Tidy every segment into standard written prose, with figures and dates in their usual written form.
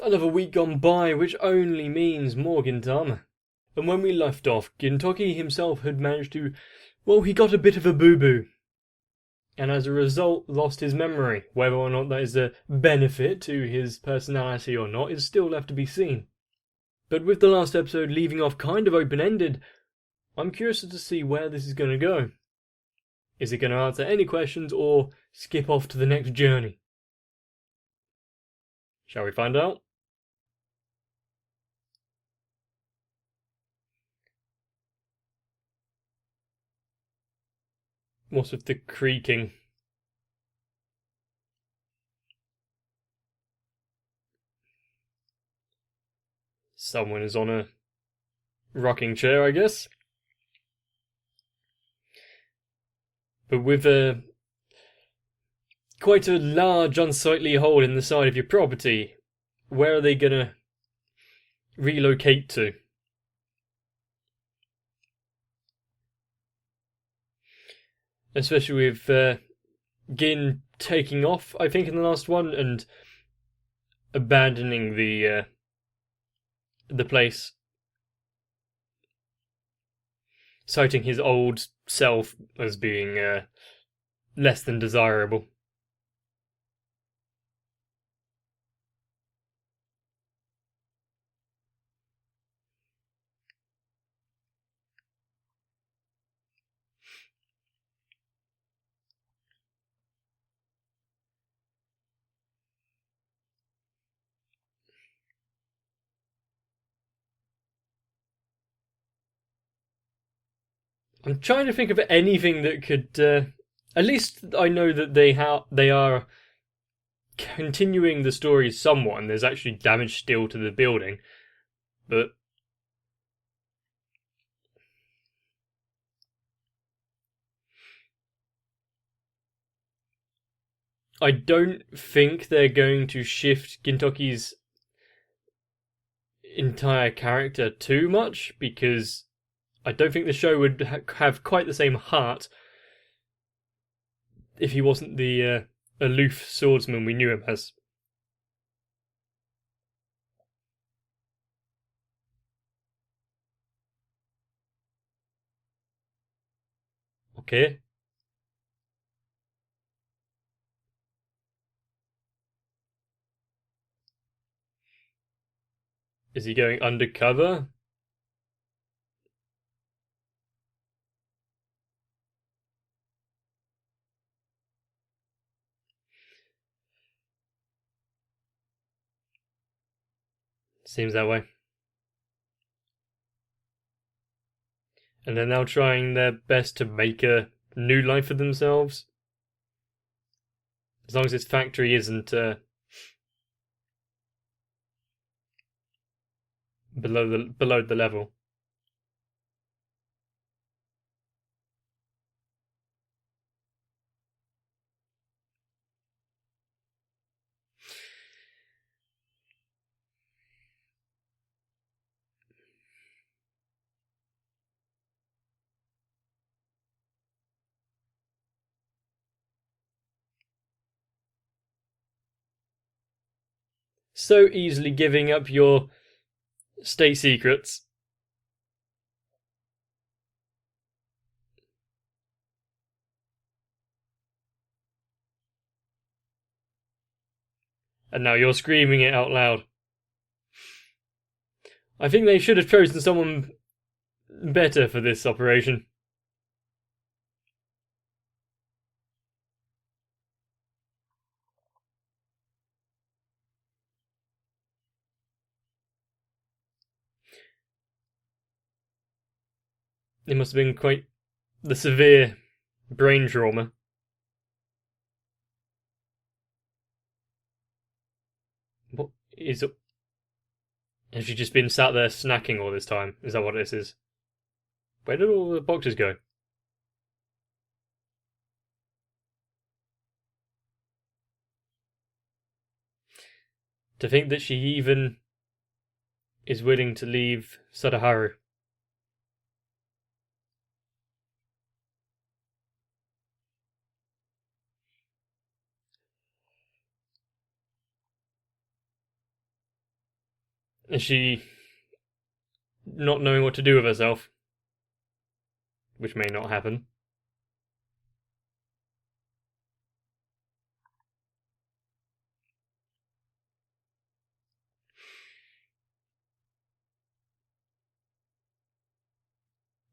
Another week gone by, which only means more Gintama. And when we left off, Gintoki himself had managed to, well, he got a bit of a boo-boo. And as a result, lost his memory. Whether or not that is a benefit to his personality or not is still left to be seen. But with the last episode leaving off kind of open-ended, I'm curious to see where this is going to go. Is it going to answer any questions or skip off to the next journey? Shall we find out? What's with the creaking? Someone is on a rocking chair, I guess. But with quite a large unsightly hole in the side of your property, where are they gonna relocate to? Especially with Gin taking off, I think, in the last one, and abandoning the place, citing his old self as being less than desirable. I'm trying to think of anything that could. At least I know that they are continuing the story somewhat, and there's actually damage still to the building, but I don't think they're going to shift Gintoki's entire character too much, because I don't think the show would have quite the same heart if he wasn't the aloof swordsman we knew him as. Okay. Is he going undercover? Seems that way. And they're now trying their best to make a new life for themselves. As long as this factory isn't below the level. So easily giving up your state secrets. And now you're screaming it out loud. I think they should have chosen someone better for this operation. It must have been quite the severe brain trauma. What is it? Has she just been sat there snacking all this time? Is that what this is? Where did all the boxes go? To think that she even is willing to leave Sadaharu. Is she not knowing what to do with herself? Which may not happen.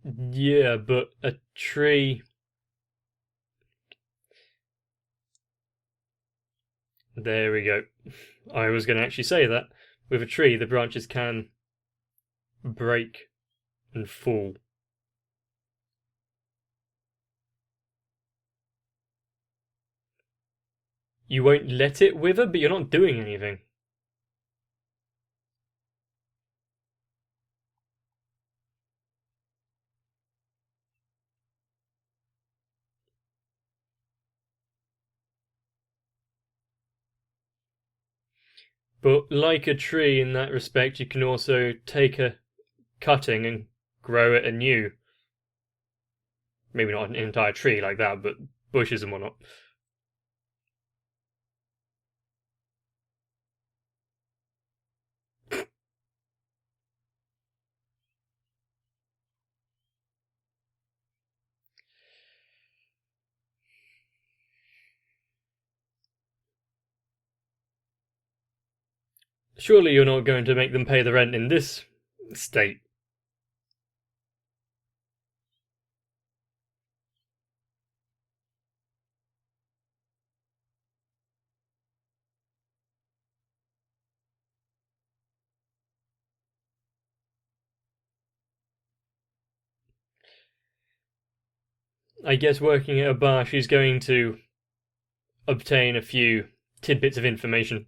Yeah, but a tree... There we go. I was going to actually say that. With a tree, the branches can break and fall. You won't let it wither, but you're not doing anything. But like a tree in that respect, you can also take a cutting and grow it anew. Maybe not an entire tree like that, but bushes and whatnot. Surely you're not going to make them pay the rent in this state. I guess working at a bar, she's going to obtain a few tidbits of information.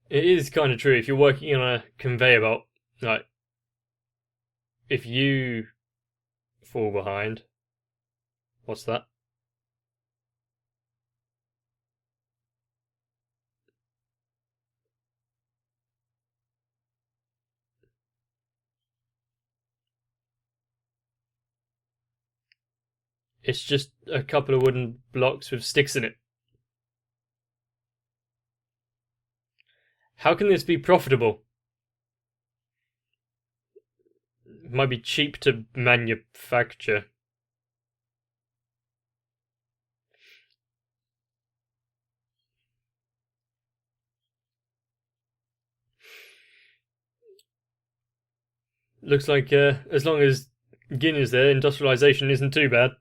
It is kind of true. If you're working on a conveyor belt, like, if you fall behind, what's that? It's just a couple of wooden blocks with sticks in it. How can this be profitable? It might be cheap to manufacture. Looks like as long as Gin is there, industrialization isn't too bad.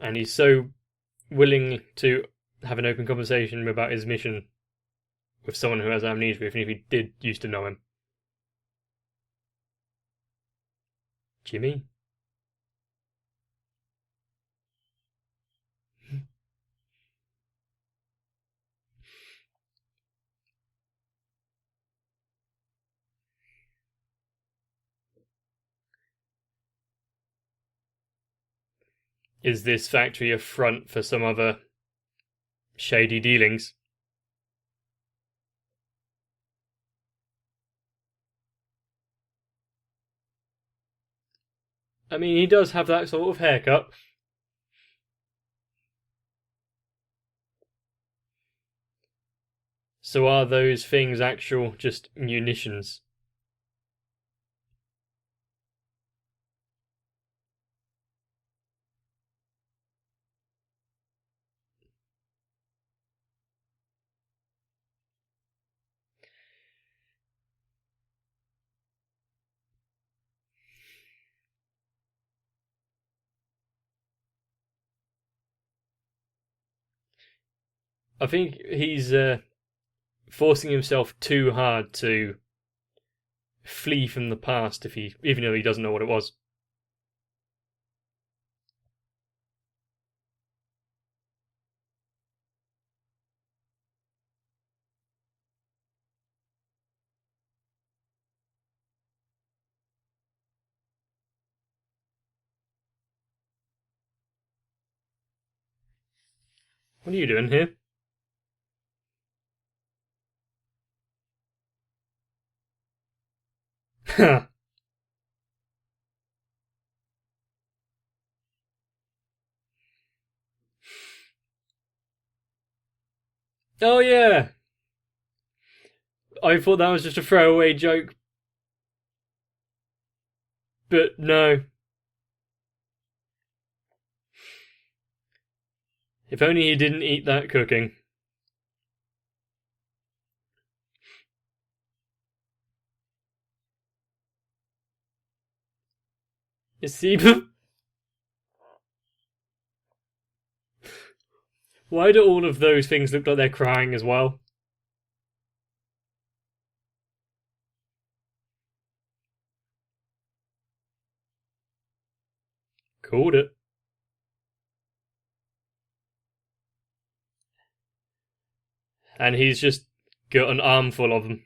And he's so willing to have an open conversation about his mission with someone who has amnesia, even if he did used to know him. Jimmy? Is this factory a front for some other shady dealings? I mean, he does have that sort of haircut. So are those things actual just munitions? I think he's forcing himself too hard to flee from the past, if he, even though he doesn't know what it was. What are you doing here? Oh yeah, I thought that was just a throwaway joke, but no. If only he didn't eat that cooking. Is he? Why do all of those things look like they're crying as well? Called it. And he's just got an armful of them.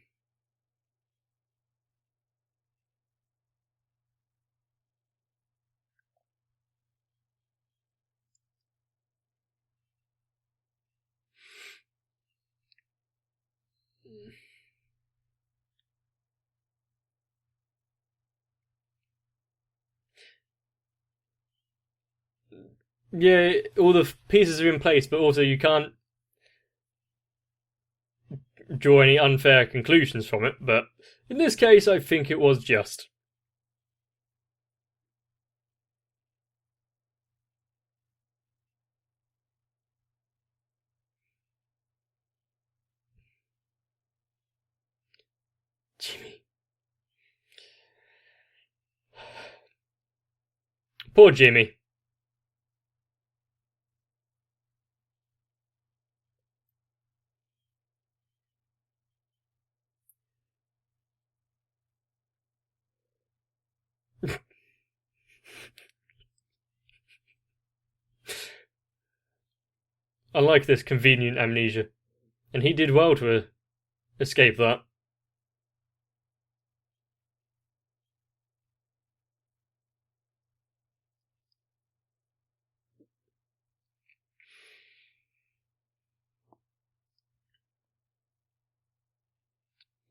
Yeah, all the pieces are in place, but also you can't draw any unfair conclusions from it. But in this case, I think it was just. Jimmy. Poor Jimmy. I like this convenient amnesia. And he did well to escape that.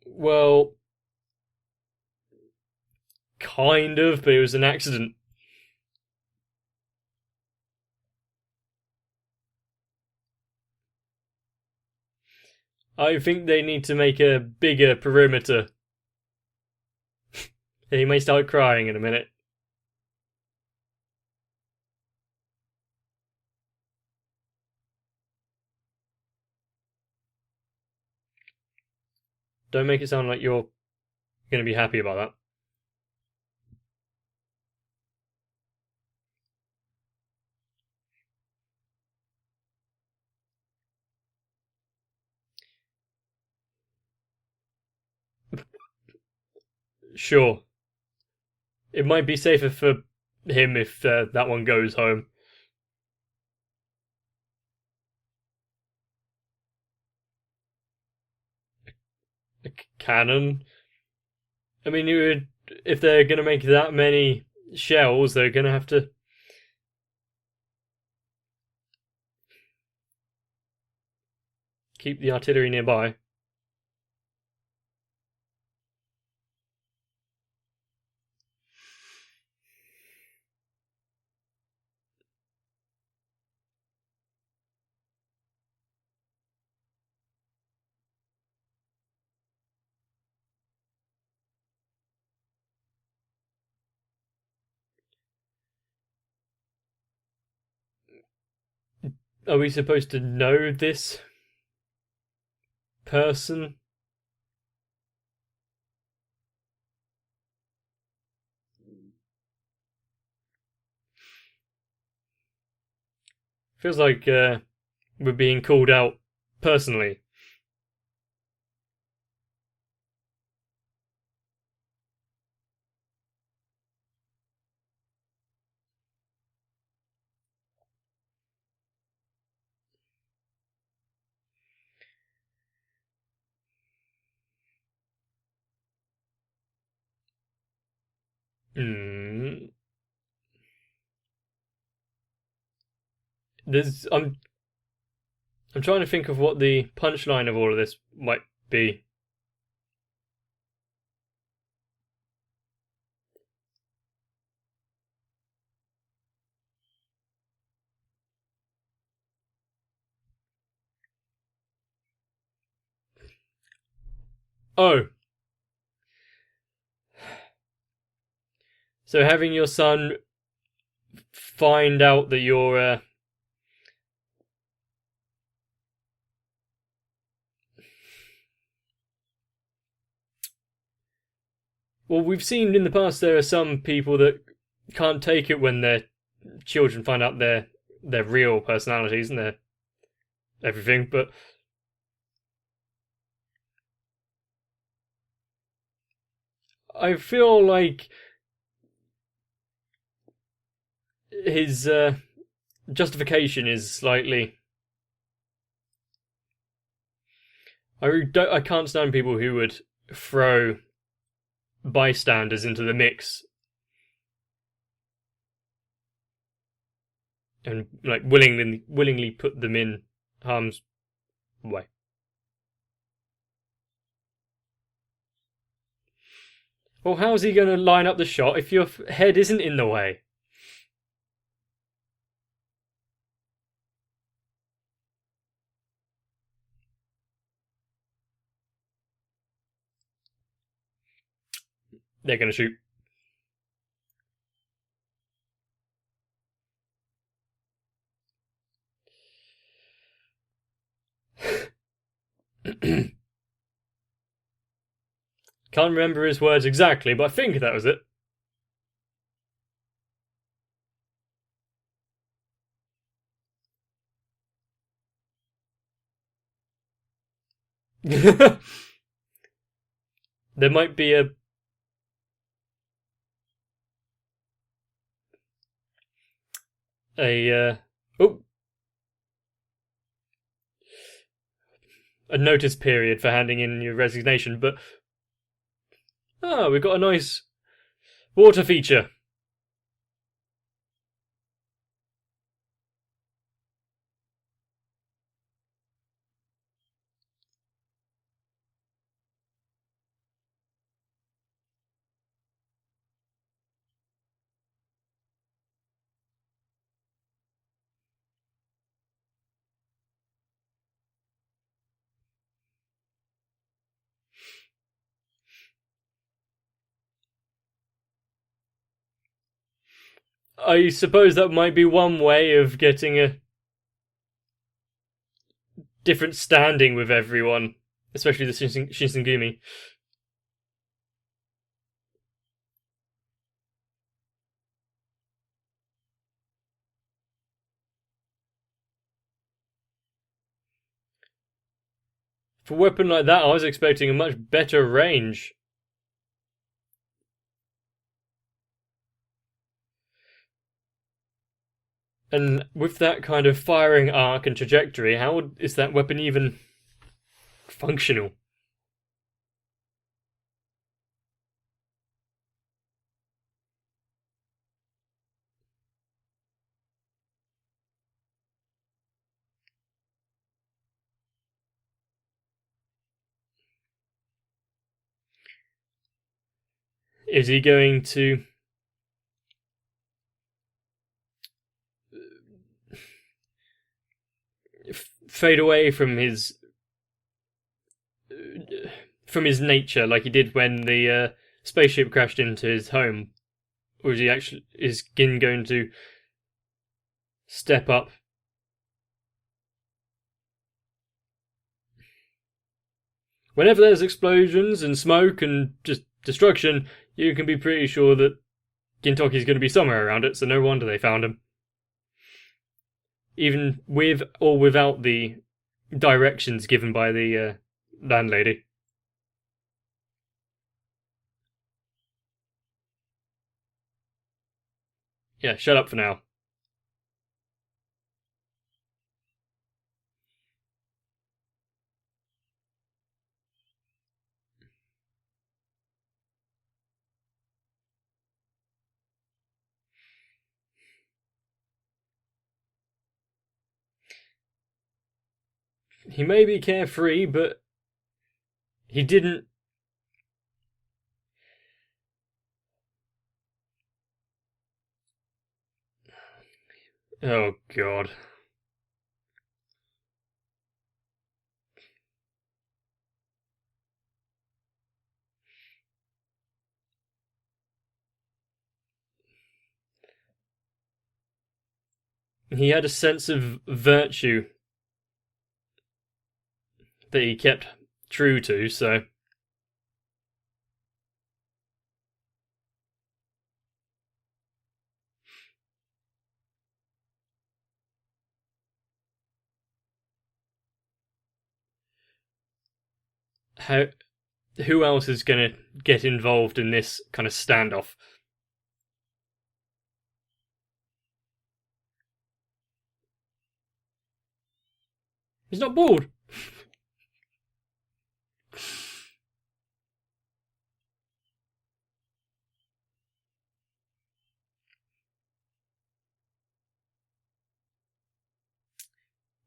Well, kind of, but it was an accident. I think they need to make a bigger perimeter. He may start crying in a minute. Don't make it sound like you're going to be happy about that. Sure. It might be safer for him if that one goes home. A cannon. I mean, if they're going to make that many shells, they're going to have to keep the artillery nearby. Are we supposed to know this person? Feels like we're being called out personally. Hmm. There's I'm trying to think of what the punchline of all of this might be. Oh, so having your son find out that you're well, we've seen in the past there are some people that can't take it when their children find out their real personalities and their everything, but I feel like his justification is slightly. I can't stand people who would throw bystanders into the mix and like willingly put them in harm's way. Well, how's he going to line up the shot if your head isn't in the way? They're going to shoot. Can't remember his words exactly, but I think that was it. There might be oh, a notice period for handing in your resignation, but we've got a nice water feature. I suppose that might be one way of getting a different standing with everyone, especially the Shinsengumi. For a weapon like that, I was expecting a much better range. And with that kind of firing arc and trajectory, how is that weapon even functional? Is he going to fade away from his nature like he did when the spaceship crashed into his home? Or is Gin going to step up? Whenever there's explosions and smoke and just destruction, you can be pretty sure that Gintoki's going to be somewhere around it, so no wonder they found him. Even with or without the directions given by the landlady. Yeah, shut up for now. He may be carefree, but he didn't. Oh, God. He had a sense of virtue that he kept true to, so. Who else is going to get involved in this kind of standoff? He's not bored.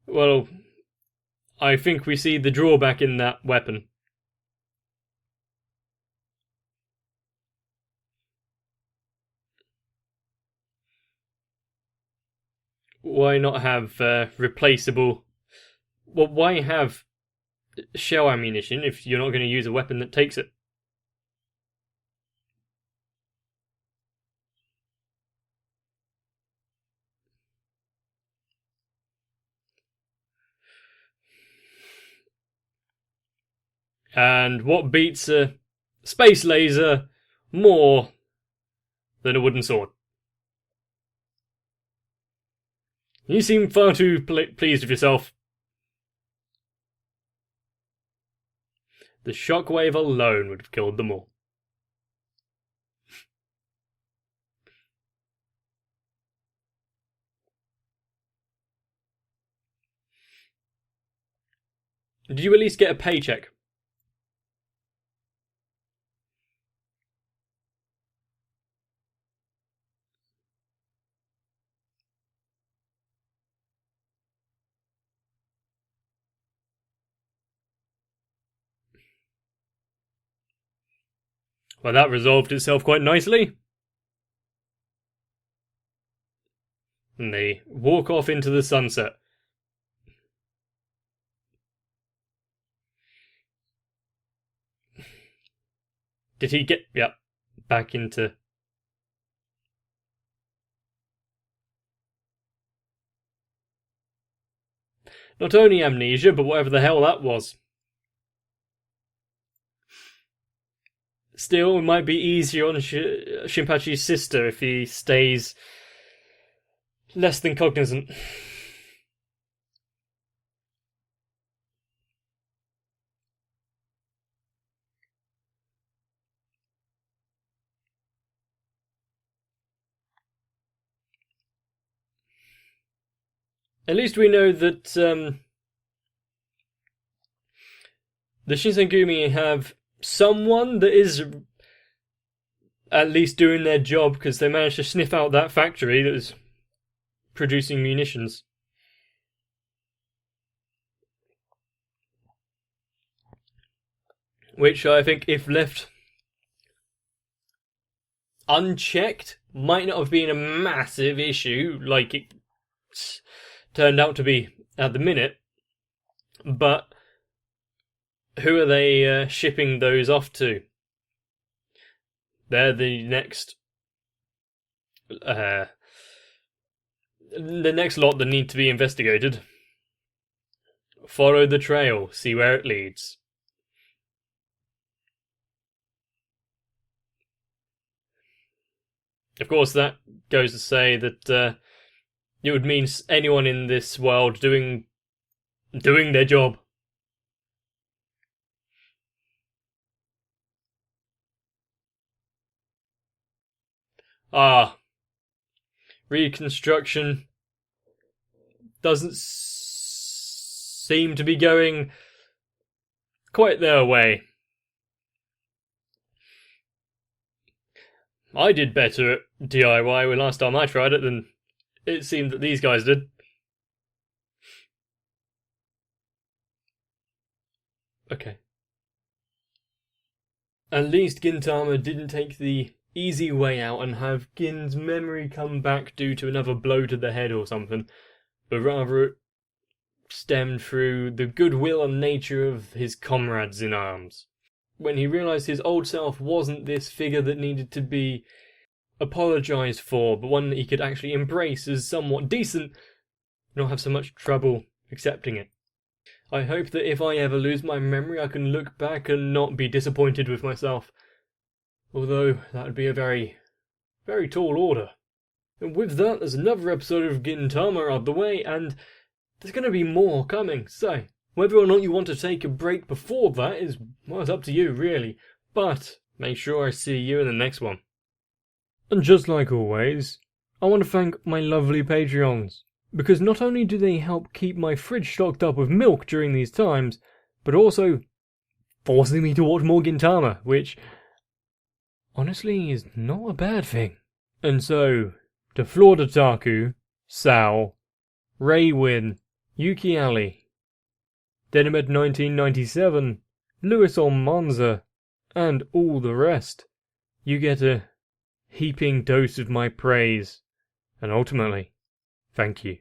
Well, I think we see the drawback in that weapon. Why not have replaceable? Well, why have shell ammunition if you're not going to use a weapon that takes it? And what beats a space laser more than a wooden sword? You seem far too pleased with yourself. The shockwave alone would have killed them all. Did you at least get a paycheck? Well, that resolved itself quite nicely. And they walk off into the sunset. Did he get... Yep, back into... Not only amnesia, but whatever the hell that was. Still, it might be easier on Shinpachi's sister if he stays less than cognizant. At least we know that the Shinsengumi have someone that is at least doing their job, because they managed to sniff out that factory that was producing munitions. Which I think, if left unchecked, might not have been a massive issue like it turned out to be at the minute. But who are they shipping those off to? They're the next lot that need to be investigated. Follow the trail, see where it leads. Of course, that goes to say that it would mean anyone in this world doing their job. Reconstruction doesn't seem to be going quite their way. I did better at DIY when last time I tried it than it seemed that these guys did. Okay. At least Gintama didn't take the easy way out and have Gin's memory come back due to another blow to the head or something, but rather it stemmed through the goodwill and nature of his comrades in arms. When he realised his old self wasn't this figure that needed to be apologised for, but one that he could actually embrace as somewhat decent, not have so much trouble accepting it. I hope that if I ever lose my memory, I can look back and not be disappointed with myself. Although, that would be a very, very tall order. And with that, there's another episode of Gintama out of the way, and there's going to be more coming, so whether or not you want to take a break before that is, well, it's up to you, really. But make sure I see you in the next one. And just like always, I want to thank my lovely Patreons, because not only do they help keep my fridge stocked up with milk during these times, but also forcing me to watch more Gintama, which honestly is not a bad thing. And so, to Florida Taku, Sal, Raywin, Yuki Ali, Denimed 1997, Lewis on Monza, and all the rest, you get a heaping dose of my praise, and ultimately, thank you.